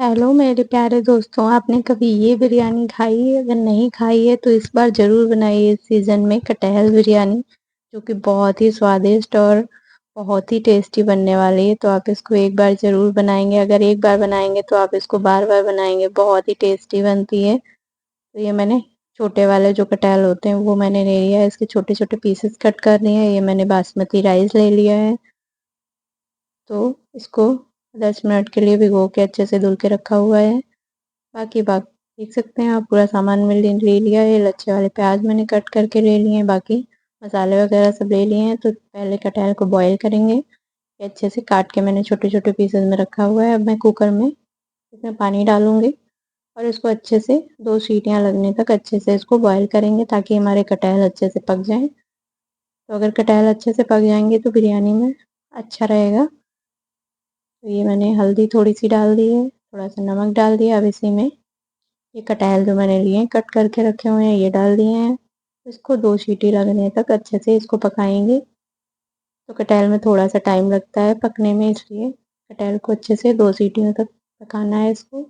Hello मेरे प्यारे दोस्तों, आपने कभी ये बिरयानी खाई है? अगर नहीं खाई है तो इस बार ज़रूर बनाइए इस सीज़न में कटहल बिरयानी, जो कि बहुत ही स्वादिष्ट और बहुत ही टेस्टी बनने वाली है। तो आप इसको एक बार ज़रूर बनाएंगे। अगर एक बार बनाएंगे तो आप इसको बार बार बनाएंगे, बहुत ही टेस्टी बनती है। तो ये मैंने छोटे वाले जो कटहल होते हैं वो मैंने ले लिया है, इसके छोटे छोटे पीसेस कट कर लिए हैं। ये मैंने बासमती राइस ले लिया है, तो इसको 10 मिनट के लिए भिगो के अच्छे से धुल के रखा हुआ है। बाकी देख सकते हैं आप, पूरा सामान मैंने ले लिया है। लच्छे वाले प्याज मैंने कट करके ले लिए हैं, बाकी मसाले वगैरह सब ले लिए हैं। तो पहले कटहल को बॉईल करेंगे। ये अच्छे से काट के मैंने छोटे छोटे पीसेस में रखा हुआ है। अब मैं कुकर में इसमें पानी डालूंगी और इसको अच्छे से 2 सीटियां लगने तक अच्छे से इसको बॉईल करेंगे, ताकि हमारे कटहल अच्छे से पक जाएं। तो अगर कटहल अच्छे से पक जाएंगे तो बिरयानी में अच्छा रहेगा। तो ये मैंने हल्दी थोड़ी सी डाल दी है, थोड़ा सा नमक डाल दिया। अब इसी में ये कटहल जो मैंने लिए हैं कट करके रखे हुए हैं, ये डाल दिए हैं। इसको 2 सीटी लगने तक अच्छे से इसको पकाएंगे। तो कटहल में थोड़ा सा टाइम लगता है पकने में, इसलिए कटहल को अच्छे से 2 सीटियों तक पकाना है इसको।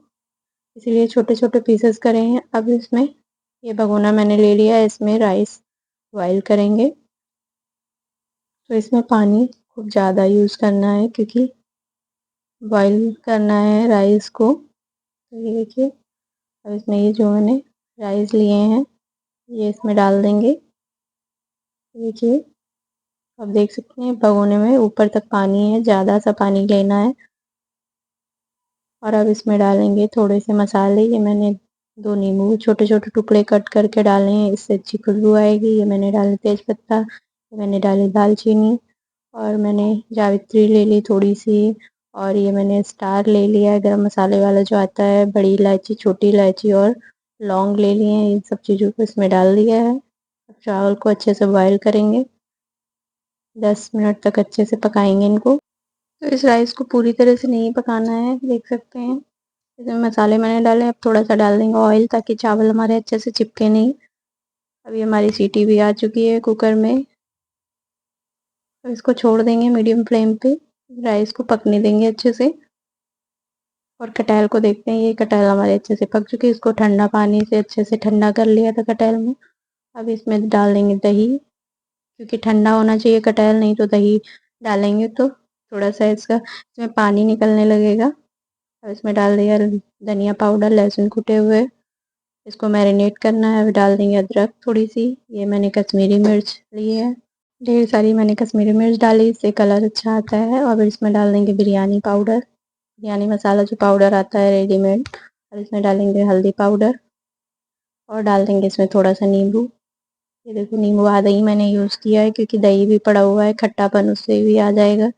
इसीलिए छोटे छोटे पीसेस करे हैं। अब इसमें ये भगोना मैंने ले लिया है, इसमें राइस बॉईल करेंगे। तो इसमें पानी खूब ज़्यादा यूज़ करना है, क्योंकि बॉईल करना है राइस को। तो ये देखिए, अब इसमें ये जो मैंने राइस लिए हैं ये इसमें डाल देंगे। देखिए, अब देख सकते हैं भगोने में ऊपर तक पानी है, ज़्यादा सा पानी लेना है। और अब इसमें डालेंगे थोड़े से मसाले। ये मैंने 2 नींबू छोटे छोटे टुकड़े कट करके डाले हैं, इससे अच्छी खुशबू आएगी। ये मैंने डाले तेज पत्ता, ये मैंने डाली दालचीनी, और मैंने जावित्री ले ली थोड़ी सी। और ये मैंने स्टार ले लिया है, गरम मसाले वाला जो आता है। बड़ी इलायची, छोटी इलायची और लौंग ले लिए हैं। इन सब चीज़ों को इसमें डाल दिया है। अब चावल को अच्छे से बॉईल करेंगे, 10 मिनट तक अच्छे से पकाएंगे इनको। तो इस राइस को पूरी तरह से नहीं पकाना है, देख सकते हैं। इसमें मसाले मैंने डाले, अब थोड़ा सा डाल देंगे ऑयल, ताकि चावल हमारे अच्छे से चिपके नहीं। अभी हमारी सीटी भी आ चुकी है कुकर में। तो इसको छोड़ देंगे मीडियम फ्लेम पे, राइस को पकने देंगे अच्छे से। और कटहल को देखते हैं, ये कटहल हमारे अच्छे से पक चुके हैं। इसको ठंडा पानी से अच्छे से ठंडा कर लिया था कटहल में। अब इसमें डाल देंगे दही, क्योंकि ठंडा होना चाहिए कटहल, नहीं तो दही डालेंगे तो थोड़ा सा इसका इसमें पानी निकलने लगेगा। अब इसमें डाल दिया धनिया पाउडर, लहसुन कुटे हुए। इसको मैरिनेट करना है। अब डाल देंगे अदरक थोड़ी सी, ये मैंने कश्मीरी मिर्च ली है, ढेर सारी मैंने कश्मीरी मिर्च डाली, इससे कलर अच्छा आता है। और इसमें डाल देंगे बिरयानी पाउडर, बिरयानी मसाला जो पाउडर आता है रेडीमेड। और इसमें डालेंगे हल्दी पाउडर, और डाल देंगे इसमें थोड़ा सा नींबू। ये देखो, नींबू आधा ही मैंने यूज़ किया है, क्योंकि दही भी पड़ा हुआ है, खट्टापन उससे भी आ जाएगा।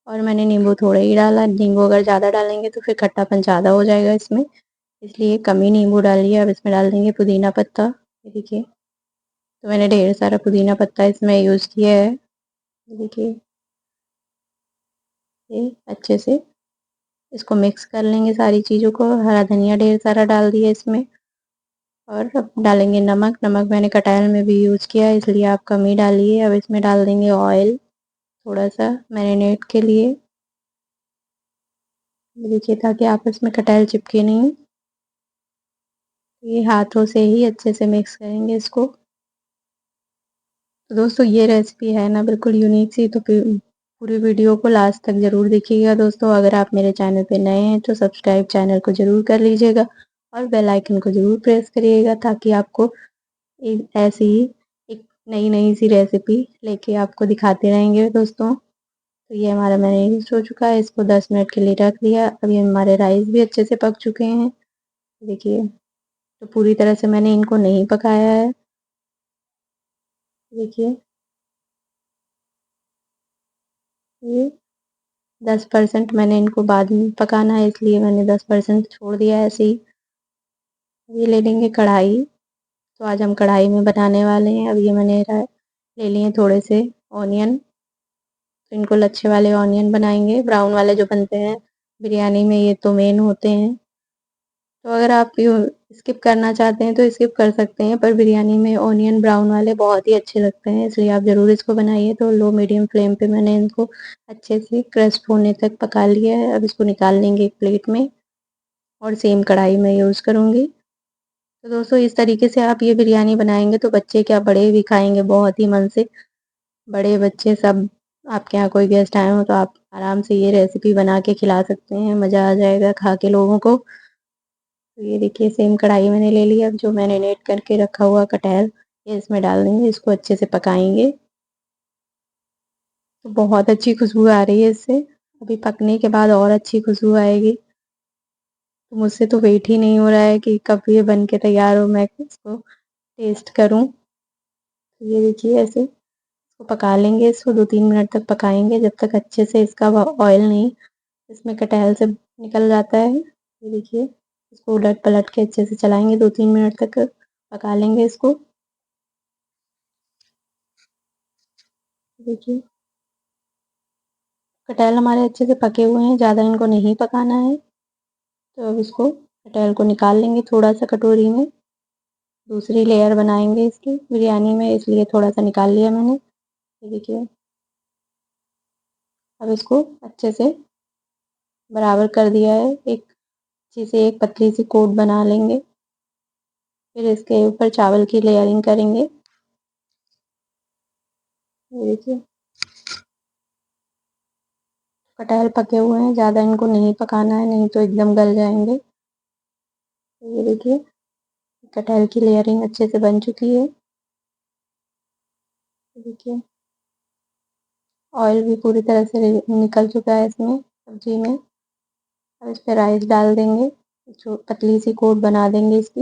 और मैंने नींबू थोड़ा ही डाला, नींबू अगर ज़्यादा डालेंगे तो फिर खट्टापन ज़्यादा हो जाएगा इसमें, इसलिए कम ही नींबू डालिए। अब इसमें डाल देंगे पुदीना पत्ता। ये देखिए, तो मैंने ढेर सारा पुदीना पत्ता इसमें यूज़ किया है। ये देखिए, ये अच्छे से इसको मिक्स कर लेंगे सारी चीज़ों को। हरा धनिया ढेर सारा डाल दिया इसमें। और अब डालेंगे नमक। नमक मैंने कटहल में भी यूज़ किया है, इसलिए आप कम ही डालिए। अब इसमें डाल देंगे ऑयल थोड़ा सा मैरिनेट के लिए। ये देखिए, ताकि आपस में कटहल चिपके नहीं। ये हाथों से ही अच्छे से मिक्स करेंगे इसको। तो दोस्तों, ये रेसिपी है ना बिल्कुल यूनिक सी, तो फिर पूरी वीडियो को लास्ट तक ज़रूर देखिएगा। दोस्तों, अगर आप मेरे चैनल पे नए हैं तो सब्सक्राइब चैनल को ज़रूर कर लीजिएगा, और बेल आइकन को ज़रूर प्रेस करिएगा, ताकि आपको एक ऐसी ही एक नई नई सी रेसिपी लेके आपको दिखाते रहेंगे दोस्तों। तो ये हमारा मैरिनेट हो चुका है, इसको 10 मिनट के लिए रख दिया। अभी हमारे राइस भी अच्छे से पक चुके हैं। देखिए, तो पूरी तरह से मैंने इनको नहीं पकाया है। देखिए, ये 10% मैंने इनको बाद में पकाना है, इसलिए मैंने 10% छोड़ दिया है ऐसे ही। ये ले लेंगे कढ़ाई। तो आज हम कढ़ाई में बनाने वाले हैं। अब ये मैंने ले लिए थोड़े से ऑनियन। तो इनको लच्छे वाले ऑनियन बनाएंगे, ब्राउन वाले जो बनते हैं बिरयानी में, ये तो मेन होते हैं। तो अगर आप स्किप करना चाहते हैं तो स्किप कर सकते हैं, पर बिरयानी में ऑनियन ब्राउन वाले बहुत ही अच्छे लगते हैं, इसलिए आप ज़रूर इसको बनाइए। तो लो मीडियम फ्लेम पे मैंने इनको अच्छे से क्रस्ट होने तक पका लिया है। अब इसको निकाल लेंगे एक प्लेट में। और सेम कढ़ाई में यूज़ करूँगी। तो दोस्तों इस तरीके से आप ये बिरयानी बनाएँगे तो बच्चे क्या बड़े भी खाएँगे बहुत ही मन से। बड़े बच्चे सब आपके यहाँ कोई गेस्ट आए हों तो आप आराम से ये रेसिपी बना के खिला सकते हैं, मज़ा आ जाएगा खा के लोगों को। तो ये देखिए सेम कढ़ाई मैंने ले ली, अब जो मैरिनेट करके रखा हुआ कटहल ये इसमें डाल देंगे, इसको अच्छे से पकाएँगे। तो बहुत अच्छी खुशबू आ रही है इससे, अभी पकने के बाद और अच्छी खुशबू आएगी। तो मुझसे तो वेट ही नहीं हो रहा है कि कब ये बन के तैयार हो, मैं इसको टेस्ट करूँ। तो ये देखिए ऐसे इसको पका लेंगे, इसको 2-3 मिनट तक पकाएँगे जब तक अच्छे से इसका ऑयल नहीं इसमें कटहल से निकल जाता है। ये देखिए इसको उलट-पलट के अच्छे से चलाएँगे, 2-3 मिनट तक पका लेंगे इसको। देखिए कटहल हमारे अच्छे से पके हुए हैं, ज़्यादा इनको नहीं पकाना है। तो अब इसको कटहल को निकाल लेंगे थोड़ा-सा कटोरी में। दूसरी लेयर बनाएँगे इसकी बिरयानी में, इसलिए थोड़ा-सा निकाल लिया मैंने। ये देखिए अब इसको अच्छे से बराबर कर दिया है, एक अच्छी से एक पतली सी कोट बना लेंगे। फिर इसके ऊपर चावल की लेयरिंग करेंगे। ये देखिए कटहल पके हुए हैं, ज़्यादा इनको नहीं पकाना है, नहीं तो एकदम गल जाएँगे। तो ये देखिए कटहल की लेयरिंग अच्छे से बन चुकी है। देखिए ऑयल भी पूरी तरह से निकल चुका है इसमें सब्ज़ी में। अब इस पे राइस डाल देंगे, जो पतली सी कोट बना देंगे इसकी।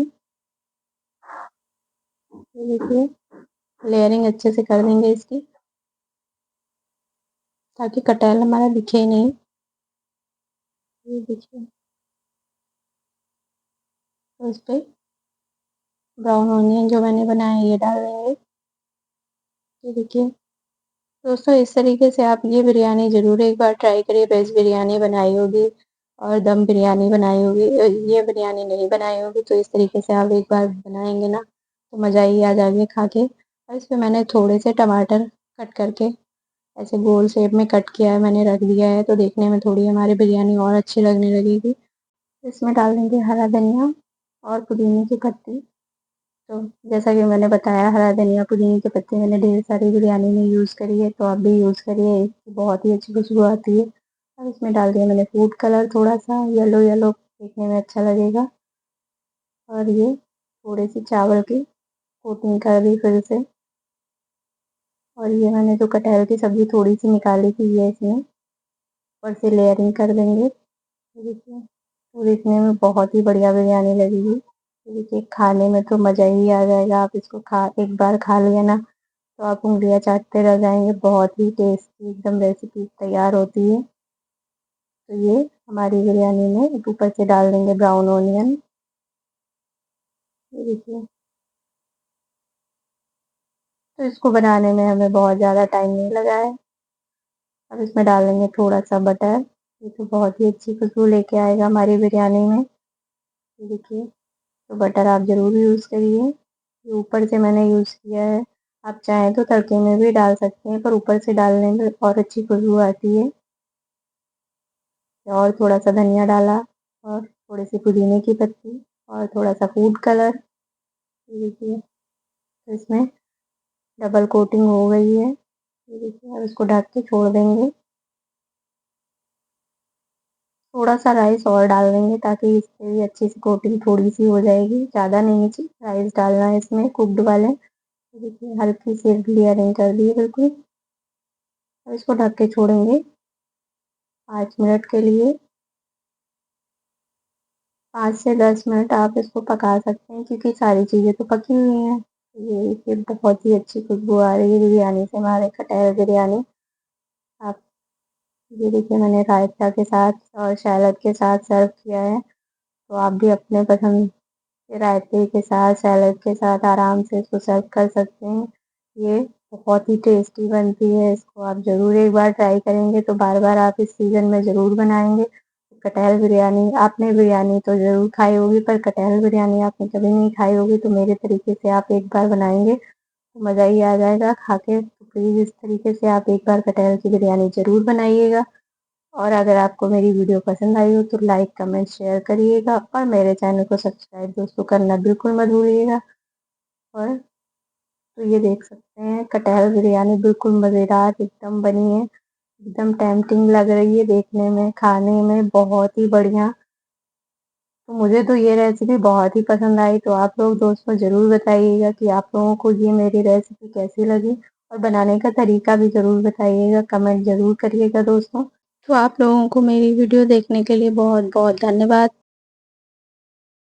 ये देखिए लेयरिंग अच्छे से कर देंगे इसकी, ताकि कटहल हमारा दिखे नहीं। ये देखिए तो इस पे ब्राउन ऑनियन जो मैंने बनाया है ये डाल देंगे। ये देखिए दोस्तों इस तरीके से आप ये बिरयानी ज़रूर एक बार ट्राई करिए, वेज बिरयानी बनाई होगी और दम बिरयानी बनाई होगी, ये बिरयानी नहीं बनाई होगी तो इस तरीके से आप एक बार बनाएँगे ना तो मज़ा ही आ जाएगा खा के। और इसमें मैंने थोड़े से टमाटर कट करके ऐसे गोल शेप में कट किया है, मैंने रख दिया है तो देखने में थोड़ी हमारी बिरयानी और अच्छी लगने लगेगी। इसमें डाल देंगे हरा धनिया और पुदीने की पत्ती। तो जैसा कि मैंने बताया हरा धनिया पुदीने के पत्ते मैंने ढेर सारी बिरयानी में यूज़ करी है, तो आप भी यूज़ करिए, इसकी बहुत ही अच्छी खुशबू आती है। और इसमें डाल दिया मैंने फूड कलर थोड़ा-सा येलो येलो देखने में अच्छा लगेगा। और ये थोड़ी-सी चावल की कोटिंग कर दी फिर से। और ये मैंने जो कटहल की सब्ज़ी थोड़ी-सी निकाली थी ये इसमें ऊपर से लेयरिंग कर देंगे। ये देखिए तो देखने में बहुत ही बढ़िया बिरयानी लगेगी। ये देखिए खाने में तो मज़ा ही आ जाएगा, आप इसको खा एक बार खा लिए ना तो आप उँगलियाँ चाटते रह जाएँगे, बहुत ही टेस्टी एकदम रेसिपी तैयार होती है। तो ये हमारी बिरयानी में ऊपर से डाल देंगे ब्राउन ऑनियन। ये देखिए तो इसको बनाने में हमें बहुत ज़्यादा टाइम नहीं लगा है। अब इसमें डालेंगे थोड़ा-सा बटर, ये तो बहुत ही अच्छी खुशबू लेके आएगा हमारी बिरयानी में। ये देखिए तो बटर आप ज़रूर यूज़ करिए। ये ऊपर से मैंने यूज़ किया है, आप चाहें तो तड़के में भी डाल सकते हैं पर ऊपर से डालने में और अच्छी खुशबू आती है। और थोड़ा-सा धनिया डाला और थोड़ी-सी पुदीने की पत्ती और थोड़ा-सा फूड कलर। ये देखिए तो इसमें डबल कोटिंग हो गई है। ये देखिए अब इसको ढक के छोड़ देंगे। थोड़ा-सा राइस और डाल देंगे ताकि इससे भी अच्छी सी कोटिंग थोड़ी-सी हो जाएगी, ज़्यादा नहीं राइस डालना है इसमें कुक्ड वाले। ये देखिए हल्की सी लेयरिंग कर दी है बिल्कुल। अब इसको ढक के छोड़ेंगे 5 मिनट के लिए। 5 से 10 मिनट आप इसको पका सकते हैं क्योंकि सारी चीज़ें तो पकी हुई हैं। ये बहुत ही अच्छी खुशबू आ रही है बिरयानी से, हमारे कटहल बिरयानी। आप ये देखिए मैंने रायता के साथ और सैलड के साथ सर्व किया है, तो आप भी अपने पसंद के रायते के साथ, सैलड के साथ आराम से इसको सर्व कर सकते हैं। ये बहुत ही टेस्टी बनती है, इसको आप ज़रूर एक बार ट्राई करेंगे तो बार-बार आप इस सीज़न में ज़रूर बनाएँगे। कटहल बिरयानी आपने बिरयानी तो ज़रूर खाई होगी पर कटहल बिरयानी आपने कभी नहीं खाई होगी तो मेरे तरीके से आप एक बार बनाएँगे तो मज़ा ही आ जाएगा खा के। तो प्लीज़ इस तरीके से आप एक बार कटहल की बिरयानी ज़रूर बनाइएगा और अगर आपको मेरी वीडियो पसंद आई हो तो लाइक, कमेंट, शेयर करिएगा और मेरे चैनल को सब्सक्राइब दोस्तों करना बिल्कुल मत भूलिएगा। और तो ये देख सकते हैं कटहल बिरयानी बिल्कुल मज़ेदार एकदम बनी है, एकदम टेम्प्टिंग लग रही है देखने में, खाने में बहुत ही बढ़िया। तो मुझे तो ये रेसिपी बहुत ही पसंद आई, तो आप लोग दोस्तों ज़रूर बताइएगा कि आप लोगों को ये मेरी रेसिपी कैसी लगी और बनाने का तरीका भी ज़रूर बताइएगा, कमेंट ज़रूर करिएगा दोस्तों। तो आप लोगों को मेरी वीडियो देखने के लिए बहुत-बहुत धन्यवाद।